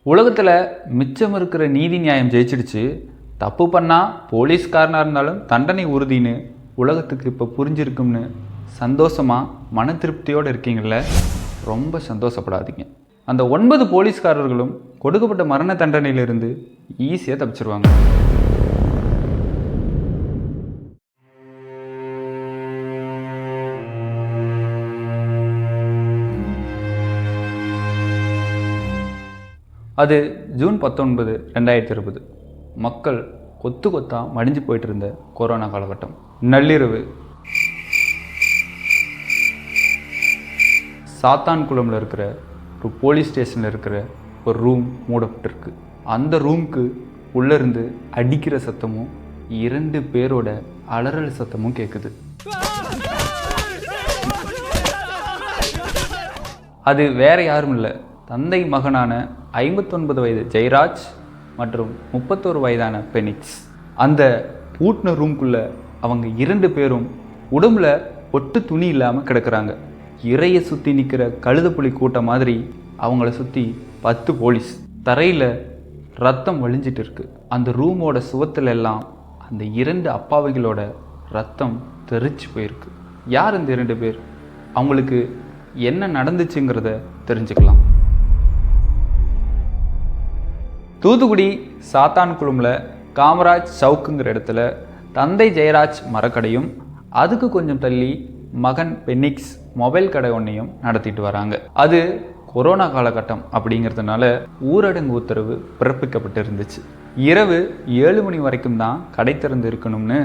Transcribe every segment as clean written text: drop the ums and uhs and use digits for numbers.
உலகத்தில் மிச்சம் இருக்கிற நீதி நியாயம் ஜெயிச்சிடுச்சு. தப்பு பண்ணால் போலீஸ்காரனாக இருந்தாலும் தண்டனை உறுதின்னு உலகத்துக்கு இப்போ புரிஞ்சிருக்கும்னு சந்தோஷமாக மன திருப்தியோடு இருக்கீங்கள? ரொம்ப சந்தோஷப்படாதீங்க. அந்த 9 போலீஸ்காரர்களும் கொடுக்கப்பட்ட மரண தண்டனையிலிருந்து ஈஸியாக தப்பிச்சிருவாங்க. அது ஜூன் 19, 2020. மக்கள் கொத்து கொத்தா மடிஞ்சு போயிட்டு இருந்த கொரோனா காலகட்டம். நள்ளிரவு சாத்தான்குளமில் இருக்கிற ஒரு போலீஸ் ஸ்டேஷனில் இருக்கிற ஒரு ரூம் மூடப்பட்டிருக்கு. அந்த ரூமுக்கு உள்ளேருந்து அடிக்கிற சத்தமும் 2 பேரோட அலறல் சத்தமும் கேட்குது. அது வேற யாரும் இல்லை, தந்தை மகனான 59 வயது ஜெயராஜ் மற்றும் 31 வயதான பெனிக்ஸ். அந்த பூட்டின ரூம்குள்ளே அவங்க 2 பேரும் உடம்புல ஒட்டு துணி இல்லாமல் கிடக்கிறாங்க. இறையை சுற்றி நிற்கிற கழுதப்புலி கூட்டம் மாதிரி அவங்கள சுற்றி 10 போலீஸ். தரையில் ரத்தம் வழிஞ்சிட்டு இருக்கு. அந்த ரூமோட சுவத்துல எல்லாம் அந்த 2 அப்பாவிகளோட ரத்தம் தெரிச்சு போயிருக்கு. யார் இந்த 2 பேர்? அவங்களுக்கு என்ன நடந்துச்சுங்கிறத தெரிஞ்சுக்கலாம். தூத்துக்குடி சாத்தான்குளமில் காமராஜ் சவுக்குங்கிற இடத்துல தந்தை ஜெயராஜ் மரக்கடையும், அதுக்கு கொஞ்சம் தள்ளி மகன் பெனிக்ஸ் மொபைல் கடை ஒன்றையும் நடத்திட்டு வராங்க. அது கொரோனா காலகட்டம் அப்படிங்கிறதுனால ஊரடங்கு உத்தரவு பிறப்பிக்கப்பட்டு இருந்துச்சு. இரவு 7 மணி வரைக்கும் தான் கடை திறந்து இருக்கணும்னு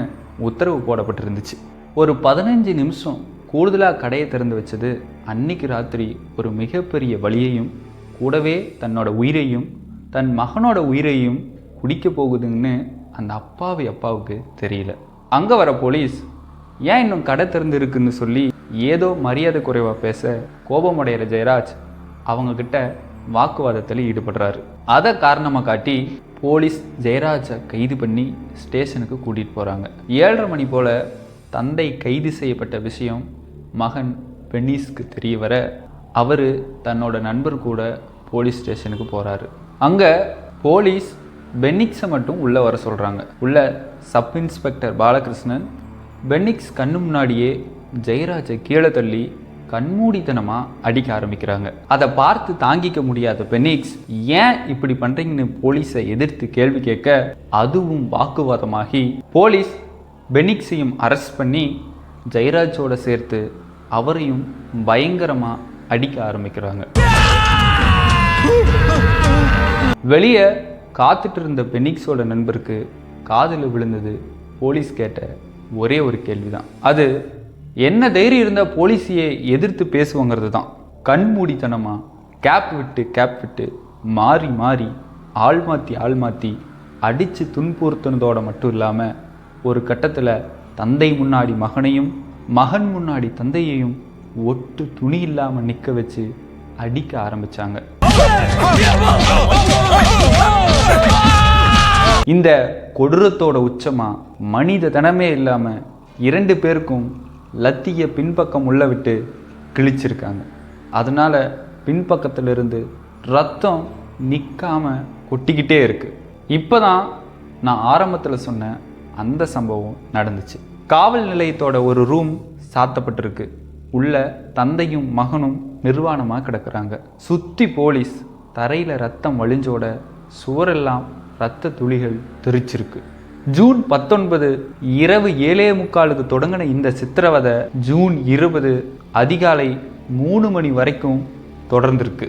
உத்தரவு போடப்பட்டிருந்துச்சு. ஒரு 15 நிமிஷம் கூடுதலாக கடையை திறந்து வச்சது அன்னைக்கு ராத்திரி ஒரு மிகப்பெரிய வலியையும் கூடவே தன்னோட உயிரையும் தன் மகனோட உயிரையும் குடிக்க போகுதுன்னு அந்த அப்பாவுக்கு தெரியல. அங்கே வர போலீஸ் ஏன் இன்னும் கடை திறந்து இருக்குன்னு சொல்லி ஏதோ மரியாதை குறைவாக பேச கோபமடைகிற ஜெயராஜ் அவங்கக்கிட்ட வாக்குவாதத்தில் ஈடுபடுறாரு. அதை காரணமாக காட்டி போலீஸ் ஜெயராஜை கைது பண்ணி ஸ்டேஷனுக்கு கூட்டிகிட்டு போகிறாங்க. 7:30 மணி போல் தந்தை கைது செய்யப்பட்ட விஷயம் மகன் பெனிஸ்க்கு தெரிய வர அவர் தன்னோட நண்பர் கூட போலீஸ் ஸ்டேஷனுக்கு போகிறாரு. அங்கே போலீஸ் பெனிக்ஸை மட்டும் உள்ளே வர சொல்கிறாங்க. உள்ள சப் இன்ஸ்பெக்டர் பாலகிருஷ்ணன் பெனிக்ஸ் கண்ணு முன்னாடியே ஜெயராஜை கீழே தள்ளி கண்மூடித்தனமாக அடிக்க ஆரம்பிக்கிறாங்க. அதை பார்த்து தாங்கிக்க முடியாத பெனிக்ஸ் ஏன் இப்படி பண்ணுறீங்கன்னு போலீஸை எதிர்த்து கேள்வி கேட்க அதுவும் வாக்குவாதமாகி போலீஸ் பெனிக்ஸையும் அரெஸ்ட் பண்ணி ஜெயராஜோட சேர்த்து அவரையும் பயங்கரமாக அடிக்க ஆரம்பிக்கிறாங்க. வெளியே காத்துட்டு இருந்த பெனிக்ஸோட நண்பருக்கு காதில் விழுந்தது போலீஸ் கேட்ட ஒரே ஒரு கேள்விதான். அது என்ன தைரியம் இருந்தால் போலீஸையே எதிர்த்து பேசுவாங்கிறது தான். கண்மூடித்தனமாக கேப் விட்டு மாறி மாறி ஆள் மாற்றி அடித்து துன்புறுத்தினதோடு மட்டும் இல்லாமல் ஒரு கட்டத்தில் தந்தை முன்னாடி மகனையும் மகன் முன்னாடி தந்தையையும் ஒட்டு துணி இல்லாமல் நிற்க வச்சு அடிக்க ஆரம்பித்தாங்க. இந்த கொடூரத்தோட உச்சமா மனித தனமே இல்லாமல் 2 பேருக்கும் லத்திய பின்பக்கம் உள்ள விட்டு கிழிச்சிருக்காங்க. அதனால பின்பக்கத்திலிருந்து ரத்தம் நிற்காம கொட்டிக்கிட்டே இருக்கு. இப்போதான் நான் ஆரம்பத்தில் சொன்ன அந்த சம்பவம் நடந்துச்சு. காவல் நிலையத்தோட ஒரு ரூம் சாத்தப்பட்டிருக்கு. உள்ள தந்தையும் மகனும் நிர்வாணமாக கிடக்கிறாங்க. சுற்றி போலீஸ். தரையில் ரத்தம் வழிஞ்சோட சுவரெல்லாம் இரத்த துளிகள் தெரிச்சிருக்கு. ஜூன் 19 இரவு 7:45 தொடங்கின இந்த சித்திரவதை ஜூன் 20 அதிகாலை 3 மணி வரைக்கும் தொடர்ந்திருக்கு.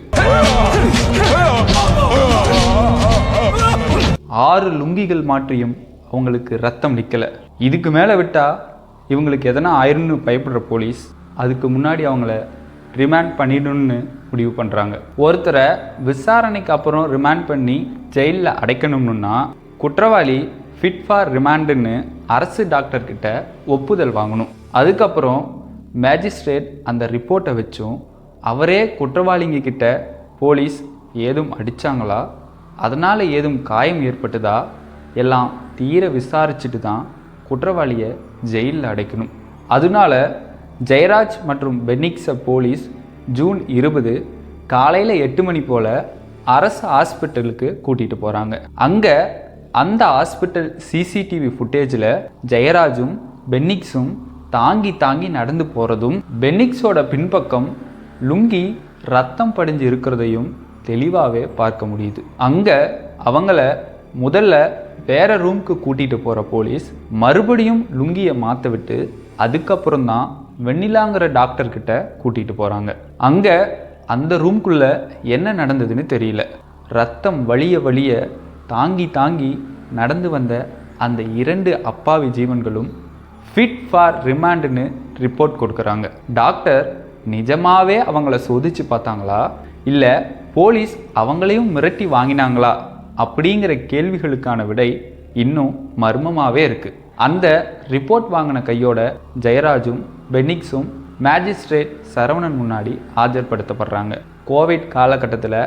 6 லுங்கிகள் மாற்றியும் அவங்களுக்கு ரத்தம் நிற்கலை. இதுக்கு மேலே விட்டால் இவங்களுக்கு எதனா ஆயிரும்னு பயப்படுற போலீஸ் அதுக்கு முன்னாடி அவங்கள ரிமாண்ட் பண்ணிடணும்னு முடிவு பண்ணுறாங்க. ஒருத்தரை விசாரணைக்கு அப்புறம் ரிமாண்ட் பண்ணி ஜெயிலில் அடைக்கணும்னா குற்றவாளி ஃபிட் ஃபார் ரிமாண்டுன்னு அரசு டாக்டர்கிட்ட ஒப்புதல் வாங்கணும். அதுக்கப்புறம் மேஜிஸ்ட்ரேட் அந்த ரிப்போர்ட்டை வச்சும் அவரே குற்றவாளிங்க கிட்ட போலீஸ் ஏதும் அடித்தாங்களா, அதனால் ஏதும் காயம் ஏற்பட்டுதா எல்லாம் தீர விசாரிச்சுட்டு தான் குற்றவாளியை ஜெயிலில் அடைக்கணும். அதனால ஜெயராஜ் மற்றும் பெனிக்ஸை போலீஸ் ஜூன் 20 காலையில் 8 மணி போல் அரசு ஹாஸ்பிட்டலுக்கு கூட்டிகிட்டு போகிறாங்க. அங்கே அந்த ஹாஸ்பிட்டல் சிசிடிவி ஃபுட்டேஜில் ஜெயராஜும் பென்னிக்ஸும் தாங்கி தாங்கி நடந்து போகிறதும் பென்னிக்ஸோட பின்பக்கம் லுங்கி ரத்தம் படிஞ்சு இருக்கிறதையும் தெளிவாகவே பார்க்க முடியுது. அங்கே அவங்கள முதல்ல வேற ரூம்க்கு கூட்டிகிட்டு போகிற போலீஸ் மறுபடியும் லுங்கியை மாற்ற விட்டு அதுக்கப்புறம் தான் வெண்ணிலாங்கிற டாக்டர்கிட்ட கூட்டிகிட்டு போகிறாங்க. அங்கே அந்த ரூம்குள்ளே என்ன நடந்ததுன்னு தெரியல. ரத்தம் வலிய வலிய தாங்கி தாங்கி நடந்து வந்த அந்த 2 அப்பாவி ஜீவன்களும் ஃபிட் ஃபார் ரிமாண்டுன்னு ரிப்போர்ட் கொடுக்குறாங்க. டாக்டர் நிஜமாவே அவங்கள சோதிச்சு பார்த்தாங்களா, இல்லை போலீஸ் அவங்களையும் மிரட்டி வாங்கினாங்களா அப்படிங்கிற கேள்விகளுக்கான விடை இன்னும் மர்மமாகவே இருக்குது. அந்த ரிப்போர்ட் வாங்கின கையோட ஜெயராஜும் பென்னிக்ஸும் மேஜிஸ்ட்ரேட் சரவணன் முன்னாடி ஆஜர்படுத்தப்படுறாங்க. கோவிட் காலகட்டத்தில்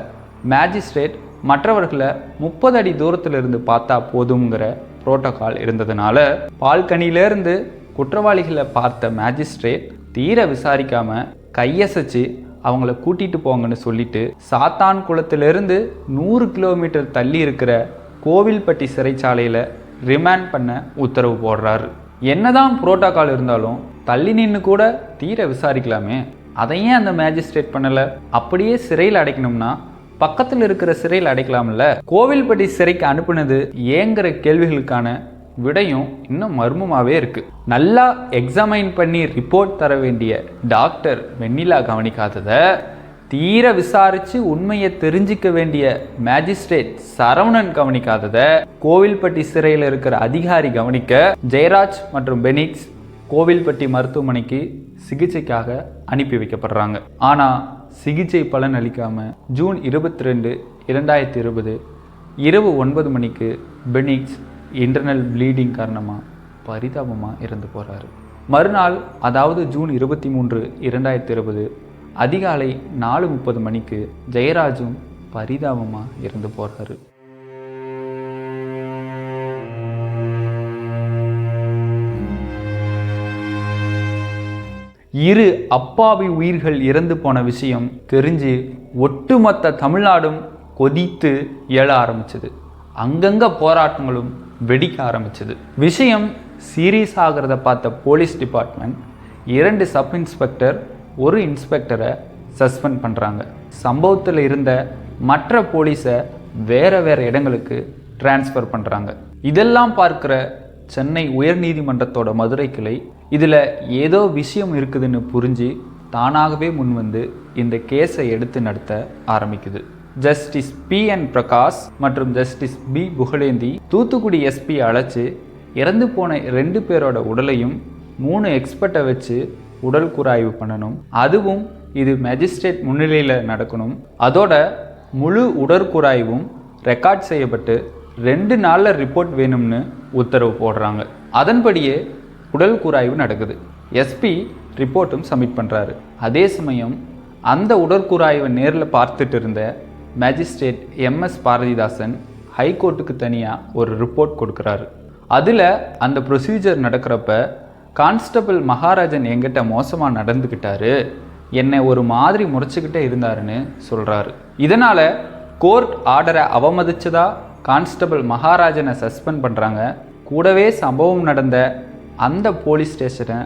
மேஜிஸ்ட்ரேட் மற்றவர்களை 30 அடி தூரத்தில் இருந்து பார்த்தா போதுங்கிற புரோட்டோகால் இருந்ததுனால பால்கனியிலேருந்து குற்றவாளிகளை பார்த்த மேஜிஸ்ட்ரேட் தீர விசாரிக்காம கையசைச்சு அவங்கள கூட்டிகிட்டு போங்கன்னு சொல்லிட்டு சாத்தான் குளத்திலிருந்து 100 கிலோமீட்டர் தள்ளி இருக்கிற கோவில்பட்டி சிறைச்சாலையில் ரிமாண்ட் பண்ண உத்தரவு போடுறாரு. என்னதான் புரோட்டோகால் இருந்தாலும் தள்ளி நின்று கூட தீர விசாரிக்கலாமே, அதையே அந்த மேஜிஸ்ட்ரேட் பண்ணலை. அப்படியே சிறையில் அடைக்கணும்னா பக்கத்தில் இருக்கிற சிறையில் அடைக்கலாம்ல. கோவில்பட்டி சிறைக்கு அனுப்புனது ஏங்கிற கேள்விகளுக்கான விடையும் இன்னும் மர்மமாகவே இருக்குது. நல்லா எக்ஸாமைன் பண்ணி ரிப்போர்ட் தர வேண்டிய டாக்டர் வெண்ணிலா கவனிக்காததை தீர விசாரித்து உண்மையை தெரிஞ்சிக்க வேண்டிய மேஜிஸ்ட்ரேட் சரவணன் கவனிக்காததை கோவில்பட்டி சிறையில் இருக்கிற அதிகாரி கவனிக்க ஜெயராஜ் மற்றும் பெனிக்ஸ் கோவில்பட்டி மருத்துவமனைக்கு சிகிச்சைக்காக அனுப்பி வைக்கப்படுறாங்க. ஆனால் சிகிச்சை பலன் அளிக்காமல் ஜூன் 22, 2020 இரவு 9 மணிக்கு பெனிக்ஸ் இன்டர்னல் ப்ளீடிங் காரணமாக பரிதாபமாக இறந்து போகிறாரு. மறுநாள் அதாவது ஜூன் 23, 2020 அதிகாலை 4:30 மணிக்கு ஜெயராஜும் பரிதாபமாக இறந்து போகிறாரு. இரு அப்பாவி உயிர்கள் இறந்து போன விஷயம் தெரிஞ்சு ஒட்டுமொத்த தமிழ்நாடும் கொதித்து எழ ஆரம்பிச்சது. அங்கங்க போராட்டங்களும் வெடிக்க ஆரம்பிச்சது. விஷயம் சீரியஸ் ஆகிறத பார்த்த போலீஸ் டிபார்ட்மெண்ட் 2 சப் இன்ஸ்பெக்டர் 1 இன்ஸ்பெக்டரை சஸ்பெண்ட் பண்ணுறாங்க. சம்பவத்தில் இருந்த மற்ற போலீஸை வேறு இடங்களுக்கு டிரான்ஸ்ஃபர் பண்ணுறாங்க. இதெல்லாம் பார்க்குற சென்னை உயர்நீதிமன்றத்தோட மதுரை கிளை இதில் ஏதோ விஷயம் இருக்குதுன்னு புரிஞ்சு தானாகவே முன்வந்து இந்த கேஸை எடுத்து நடத்த ஆரம்பிக்குது. ஜஸ்டிஸ் PN பிரகாஷ் மற்றும் justice B Pugazhendhi Thoothukudi SP அழைச்சி இறந்து போன 2 பேரோட உடலையும் 3 எக்ஸ்பர்ட்டை வச்சு உடல் கூராய்வு பண்ணணும். அதுவும் இது மேஜிஸ்ட்ரேட் முன்னிலையில் நடக்கணும். அதோட முழு உடற்கூராய்வும் ரெக்கார்ட் செய்யப்பட்டு 2 நாளில் ரிப்போர்ட் வேணும்னு உத்தரவு போடுறாங்க. அதன்படியே உடல் கூராய்வு நடக்குது. SP ரிப்போர்ட்டும் சப்மிட் பண்ணுறாரு. அதே சமயம் அந்த உடற்கூராய்வை நேரில் பார்த்துட்டு இருந்த மேஜிஸ்ட்ரேட் MS பாரதிதாசன் ஹைகோர்ட்டுக்கு தனியாக ஒரு ரிப்போர்ட் கொடுக்குறாரு. அதில் அந்த ப்ரொசீஜர் நடக்கிறப்ப கான்ஸ்டபிள் மகாராஜன் என்கிட்ட மோசமாக நடந்துக்கிட்டாரு, என்னை ஒரு மாதிரி முறைச்சிக்கிட்டே இருந்தாருன்னு சொல்கிறாரு. இதனால் கோர்ட் ஆர்டரை அவமதிச்சதா கான்ஸ்டபிள் மகாராஜனை சஸ்பெண்ட் பண்ணுறாங்க. கூடவே சம்பவம் நடந்த அந்த போலீஸ் ஸ்டேஷனை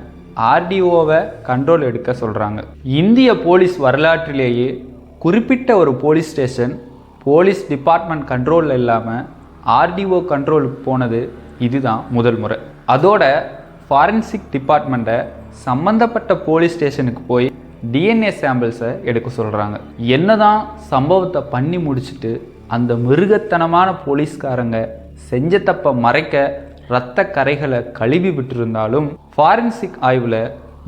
RDOவை கண்ட்ரோல் எடுக்க சொல்கிறாங்க. இந்திய போலீஸ் வரலாற்றிலேயே குறிப்பிட்ட ஒரு போலீஸ் ஸ்டேஷன் போலீஸ் டிபார்ட்மெண்ட் கண்ட்ரோலில் இல்லாமல் RDO கண்ட்ரோலுக்கு போனது இதுதான் முதல் முறை. அதோட ஃபாரன்சிக் டிபார்ட்மெண்ட்டை சம்மந்தப்பட்ட போலீஸ் ஸ்டேஷனுக்கு போய் DNA சாம்பிள்ஸை எடுக்க சொல்கிறாங்க. என்னதான் சம்பவத்தை பண்ணி முடிச்சுட்டு அந்த மிருகத்தனமான போலீஸ்காரங்க செஞ்ச தப்பை மறைக்க இரத்த கரைகளை கழுவி விட்டிருந்தாலும் ஃபாரன்சிக் ஆய்வில்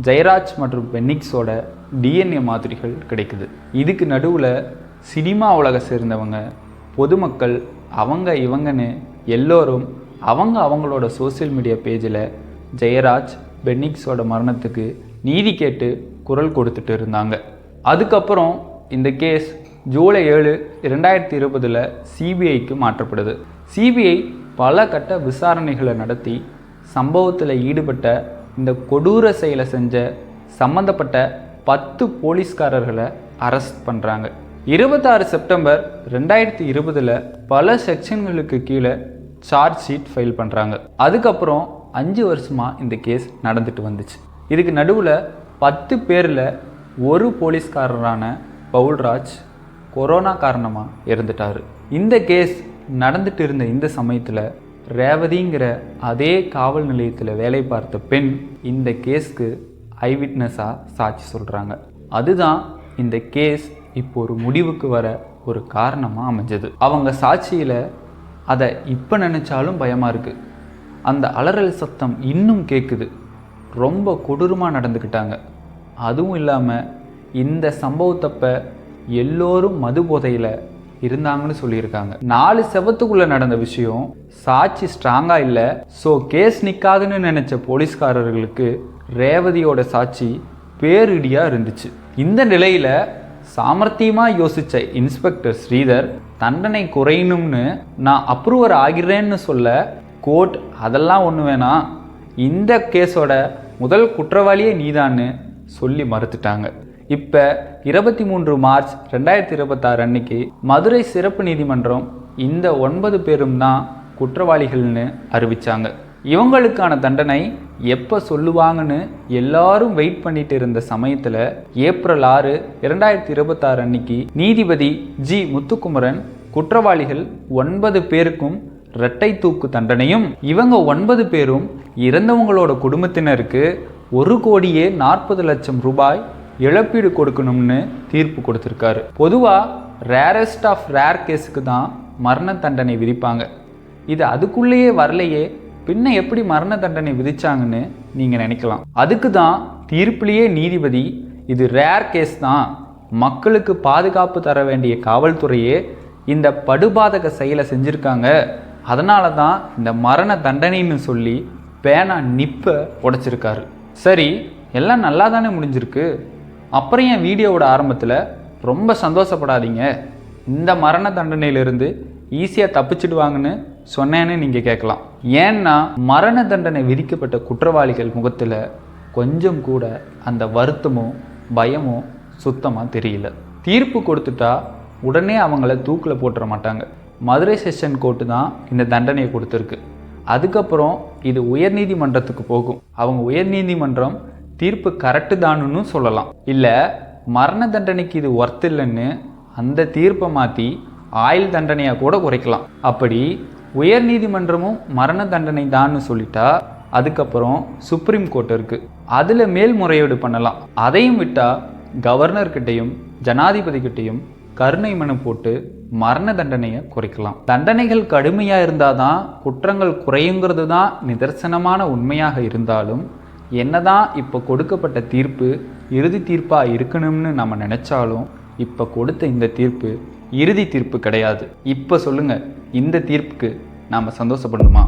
ஜெயராஜ் மற்றும் பென்னிக்ஸோட DNA மாதிரிகள் கிடைக்குது. இதுக்கு நடுவில் சினிமா உலக சேர்ந்தவங்க பொதுமக்கள் அவங்க இவங்கன்னு எல்லோரும் அவங்களோட சோசியல் மீடியா பேஜில் ஜெயராஜ் பென்னிக்ஸோட மரணத்துக்கு நீதி கேட்டு குரல் கொடுத்துட்டு இருந்தாங்க. அதுக்கப்புறம் இந்த கேஸ் ஜூலை 7, 2020 CBIக்கு மாற்றப்படுது. CBI பல கட்ட விசாரணைகளை நடத்தி சம்பவத்தில் ஈடுபட்ட இந்த கொடூர செயலை செஞ்ச சம்பந்தப்பட்ட 10 போலீஸ்காரர்களை அரெஸ்ட் பண்ணுறாங்க. 26 செப்டம்பர் 2020 பல செக்ஷன்களுக்கு கீழே சார்ஜ் ஷீட் ஃபைல் பண்ணுறாங்க. அதுக்கப்புறம் 5 வருஷமாக இந்த கேஸ் நடந்துட்டு வந்துச்சு. இதுக்கு நடுவில் 10 பேரில் ஒரு போலீஸ்காரரான பவுல்ராஜ் கொரோனா காரணமாக இறந்துட்டார். இந்த கேஸ் நடந்துட்டு இருந்த இந்த சமயத்தில் ரேவதிங்கிற அதே காவல் நிலையத்தில் வேலை பார்த்த பெண் இந்த கேஸ்க்கு ஐவிட்னஸாக சாட்சி சொல்கிறாங்க. அதுதான் இந்த கேஸ் இப்போ ஒரு முடிவுக்கு வர ஒரு காரணமாக அமைஞ்சது. அவங்க சாட்சியில் அதை இப்போ நினச்சாலும் பயமாக இருக்குது. அந்த அலறல் சத்தம் இன்னும் கேட்குது. ரொம்ப கொடூரமாக நடந்துக்கிட்டாங்க. அதுவும் இல்லாமல் இந்த சம்பவத்தப்ப எல்லோரும் மது போதையில் இருந்தாங்கன்னு சொல்லியிருக்காங்க. 4 செவத்துக்குள்ளே நடந்த விஷயம், சாட்சி ஸ்ட்ராங்காக இல்லை, ஸோ கேஸ் நிற்காதுன்னு நினச்ச போலீஸ்காரர்களுக்கு ரேவதியோட சாட்சி பேரிடியாக இருந்துச்சு. இந்த நிலையில் சாமர்த்தியமாக யோசித்த இன்ஸ்பெக்டர் ஸ்ரீதர் தண்டனை குறையணும்னு நான் அப்ரூவர் ஆகிறேன்னு சொல்ல கோர்ட் அதெல்லாம் ஒன்று வேணாம், இந்த கேஸோட முதல் குற்றவாளியே நீதான்னு சொல்லி மறுத்துட்டாங்க. இப்போ 23 மார்ச் 2026 அன்னைக்கு மதுரை சிறப்பு நீதிமன்றம் இந்த 9 பேரும் தான் குற்றவாளிகள்னு அறிவிச்சாங்க. இவங்களுக்கான தண்டனை எப்போ சொல்லுவாங்கன்னு எல்லாரும் வெயிட் பண்ணிட்டு இருந்த சமயத்தில் ஏப்ரல் 6, 2026 அன்னைக்கு நீதிபதி ஜி முத்துக்குமரன் குற்றவாளிகள் 9 பேருக்கும் இரட்டை தூக்கு தண்டனையும், இவங்க 9 பேரும் இறந்தவங்களோட குடும்பத்தினருக்கு 1,40,00,000 ரூபாய் இழப்பீடு கொடுக்கணும்னு தீர்ப்பு கொடுத்துருக்காரு. பொதுவாக ரேரஸ்ட் ஆஃப் ரேர் கேஸுக்கு தான் மரண தண்டனை விதிப்பாங்க. இது அதுக்குள்ளேயே வரலையே, பின்ன எப்படி மரண தண்டனை விதிச்சாங்கன்னு நீங்கள் நினைக்கலாம். அதுக்கு தான் தீர்ப்புலேயே நீதிபதி இது ரேர் கேஸ் தான், மக்களுக்கு பாதுகாப்பு தர வேண்டிய காவல்துறையே இந்த படுபாதக செயலை செஞ்சுருக்காங்க, அதனால தான் இந்த மரண தண்டனைன்னு சொல்லி பேனா நிப்பை உடைச்சிருக்காரு. சரி, எல்லாம் நல்லா தானே முடிஞ்சிருக்கு, அப்புறம் என் வீடியோவோட ஆரம்பத்தில் ரொம்ப சந்தோஷப்படாதீங்க, இந்த மரண தண்டனையிலிருந்து ஈஸியாக தப்பிச்சிடுவாங்கன்னு சொன்னேன்னு நீங்கள் கேட்கலாம். ஏன்னா மரண தண்டனை விதிக்கப்பட்ட குற்றவாளிகள் முகத்தில் கொஞ்சம் கூட அந்த வருத்தமும் பயமும் சுத்தமாக தெரியல. தீர்ப்பு கொடுத்துட்டா உடனே அவங்கள தூக்கில் போட்டுற மாட்டாங்க. மதுரை செஷன் கோர்ட்டு தான் இந்த தண்டனையை கொடுத்துருக்கு. அதுக்கப்புறம் இது உயர்நீதிமன்றத்துக்கு போகும். அவங்க உயர்நீதிமன்றம் தீர்ப்பு கரெக்டு தானுன்னு சொல்லலாம், இல்லை மரண தண்டனைக்கு இது ஒர்த் இல்லைன்னு அந்த தீர்ப்பை மாற்றி ஆயுள் தண்டனையாக கூட குறைக்கலாம். அப்படி உயர்நீதிமன்றமும் மரண தண்டனை தான்னு சொல்லிட்டா அதுக்கப்புறம் சுப்ரீம் கோர்ட் இருக்குது, அதில் மேல்முறையீடு பண்ணலாம். அதையும் விட்டால் கவர்னர்கிட்டையும் ஜனாதிபதிக்கிட்டையும் கருணை மனு போட்டு மரண தண்டனையை குறைக்கலாம். தண்டனைகள் கடுமையாக இருந்தால் தான் குற்றங்கள் குறையுங்கிறது தான் நிதர்சனமான உண்மையாக இருந்தாலும், என்னதான் இப்போ கொடுக்கப்பட்ட தீர்ப்பு இறுதி தீர்ப்பாக இருக்கணும்னு நம்ம நினச்சாலும் இப்போ கொடுத்த இந்த தீர்ப்பு இறுதி தீர்ப்பு கிடையாது. இப்போ சொல்லுங்கள், இந்த தீர்ப்புக்கு நாம் சந்தோஷப்படணுமா?